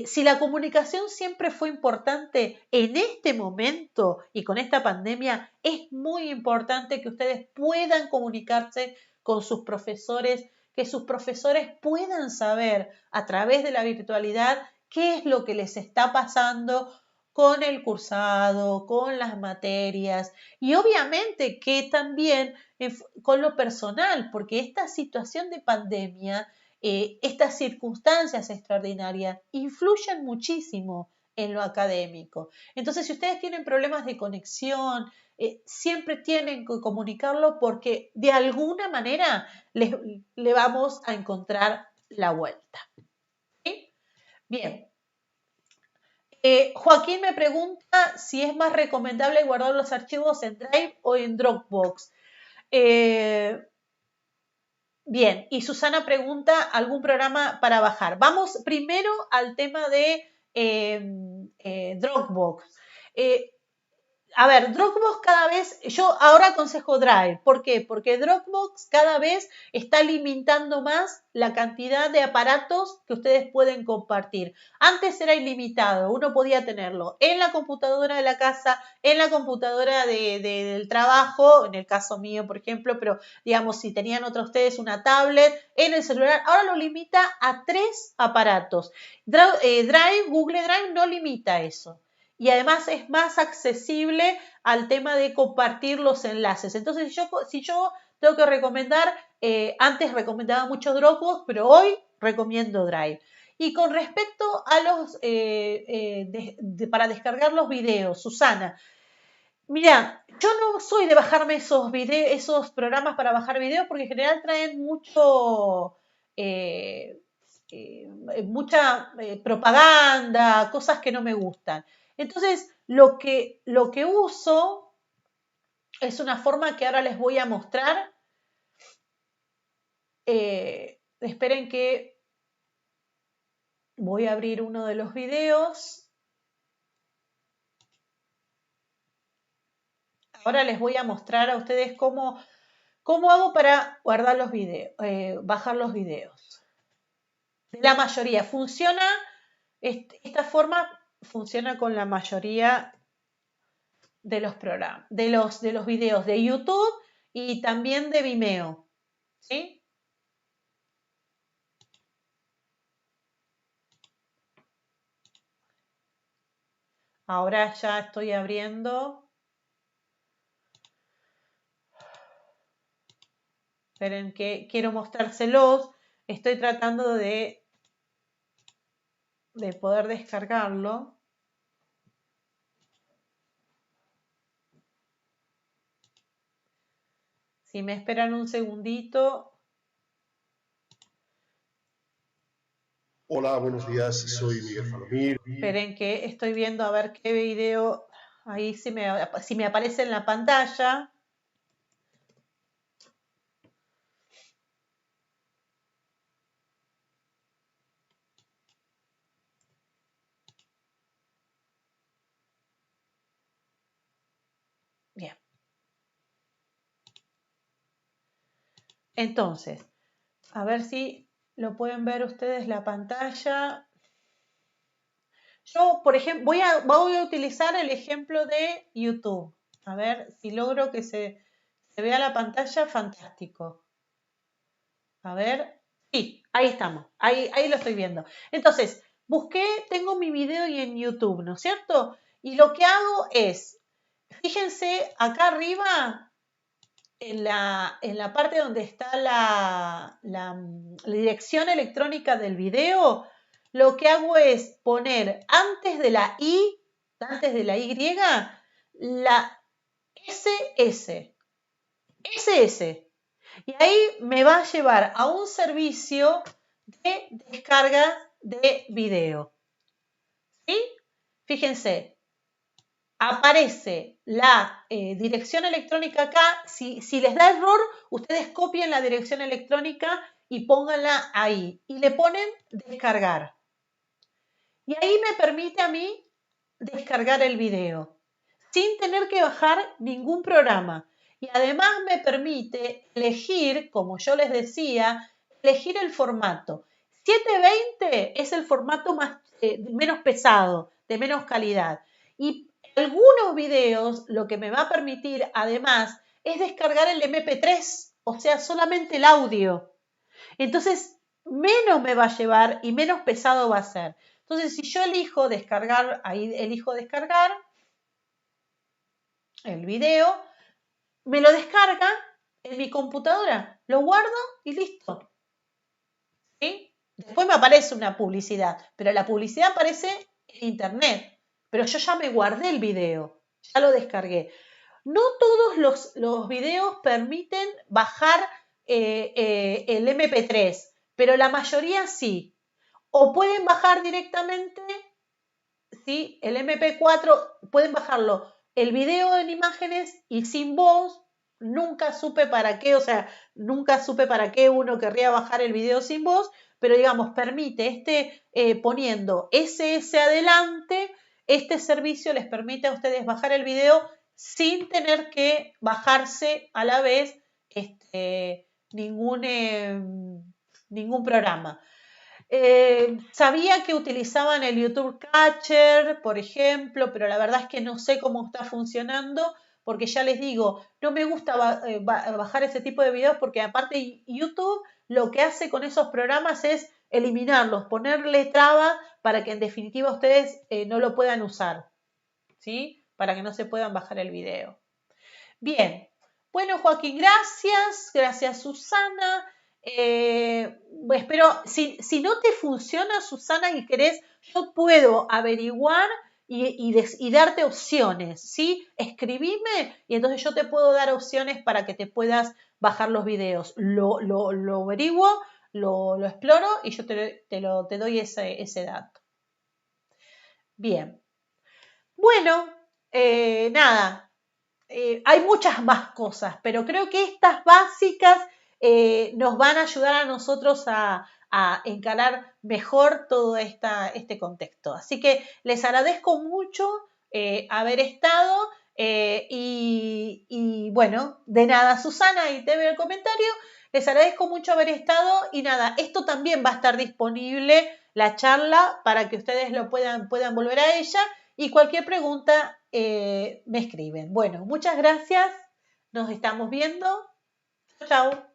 Si la comunicación siempre fue importante, en este momento y con esta pandemia, es muy importante que ustedes puedan comunicarse con sus profesores, que sus profesores puedan saber a través de la virtualidad qué es lo que les está pasando con el cursado, con las materias y obviamente que también con lo personal, porque esta situación de pandemia, estas circunstancias extraordinarias influyen muchísimo en lo académico. Entonces, si ustedes tienen problemas de conexión, siempre tienen que comunicarlo porque de alguna manera le vamos a encontrar la vuelta. ¿Sí? Bien. Joaquín me pregunta si es más recomendable guardar los archivos en Drive o en Dropbox. Bien, y Susana pregunta, ¿algún programa para bajar? Vamos primero al tema de Dropbox. A ver, Dropbox cada vez, yo ahora aconsejo Drive. ¿Por qué? Porque Dropbox cada vez está limitando más la cantidad de aparatos que ustedes pueden compartir. Antes era ilimitado, uno podía tenerlo en la computadora de la casa, en la computadora del trabajo, en el caso mío, por ejemplo, pero digamos, si tenían otros ustedes una tablet, en el celular, ahora lo limita a 3 aparatos. Drive, Google Drive no limita eso. Y además es más accesible al tema de compartir los enlaces. Entonces, si yo tengo que recomendar, antes recomendaba mucho Dropbox, pero hoy recomiendo Drive. Y con respecto a los, para descargar los videos, Susana, mira, yo no soy de bajarme esos programas para bajar videos porque en general traen mucha propaganda, cosas que no me gustan. Entonces, lo que uso es una forma que ahora les voy a mostrar. Esperen que voy a abrir uno de los videos. Ahora les voy a mostrar a ustedes cómo hago para guardar los videos, bajar los videos. La mayoría funciona, esta forma funciona con la mayoría de los programas, de los videos de YouTube y también de Vimeo, ¿sí? Ahora ya estoy abriendo. Esperen que quiero mostrárselos. Estoy tratando de poder descargarlo. Si me esperan un segundito. Hola, buenos días, soy Miguel Falomir. Esperen que estoy viendo a ver qué video, ahí si me aparece en la pantalla. Bien. Entonces, a ver si lo pueden ver ustedes la pantalla. Yo, por ejemplo, voy a utilizar el ejemplo de YouTube. A ver si logro que se vea la pantalla, fantástico. A ver, sí, ahí estamos, ahí lo estoy viendo. Entonces, tengo mi video y en YouTube, ¿no es cierto? Y lo que hago es, fíjense acá arriba, en la parte donde está la dirección electrónica del video, lo que hago es poner antes de la Y, la SS. Y ahí me va a llevar a un servicio de descarga de video. ¿Sí? Fíjense, aparece la dirección electrónica acá. Si les da error, ustedes copien la dirección electrónica y pónganla ahí. Y le ponen descargar. Y ahí me permite a mí descargar el video sin tener que bajar ningún programa. Y además me permite elegir, como yo les decía, elegir el formato. 720 es el formato menos pesado, de menos calidad. Y algunos videos lo que me va a permitir además es descargar el MP3, o sea, solamente el audio. Entonces, menos me va a llevar y menos pesado va a ser. Entonces, si yo elijo descargar, ahí elijo descargar el video, me lo descarga en mi computadora, lo guardo y listo. ¿Sí? Después me aparece una publicidad, pero la publicidad aparece en internet. Pero yo ya me guardé el video, ya lo descargué. No todos los videos permiten bajar el MP3, pero la mayoría sí. O pueden bajar directamente, ¿sí? El MP4, pueden bajarlo el video en imágenes y sin voz. Nunca supe para qué, o sea, nunca supe para qué uno querría bajar el video sin voz, pero digamos, permite poniendo SS adelante, este servicio les permite a ustedes bajar el video sin tener que bajarse a la vez ningún programa. Sabía que utilizaban el YouTube Catcher, por ejemplo, pero la verdad es que no sé cómo está funcionando, porque ya les digo, no me gusta bajar ese tipo de videos porque aparte YouTube lo que hace con esos programas es eliminarlos, ponerle traba para que en definitiva ustedes no lo puedan usar, ¿sí? Para que no se puedan bajar el video. Bien, bueno Joaquín, gracias Susana. Espero, si no te funciona, Susana, y querés, yo puedo averiguar y darte opciones, ¿sí? Escribime y entonces yo te puedo dar opciones para que te puedas bajar los videos. Lo averiguo, lo exploro y yo te doy ese dato. Bien. Bueno, nada. Hay muchas más cosas, pero creo que estas básicas nos van a ayudar a nosotros a encarar mejor todo este contexto. Así que les agradezco mucho haber estado y bueno, de nada, Susana, y te veo el comentario. Les agradezco mucho haber estado y nada, esto también va a estar disponible, la charla, para que ustedes lo puedan volver a ella. Y cualquier pregunta me escriben. Bueno, muchas gracias. Nos estamos viendo. Chao.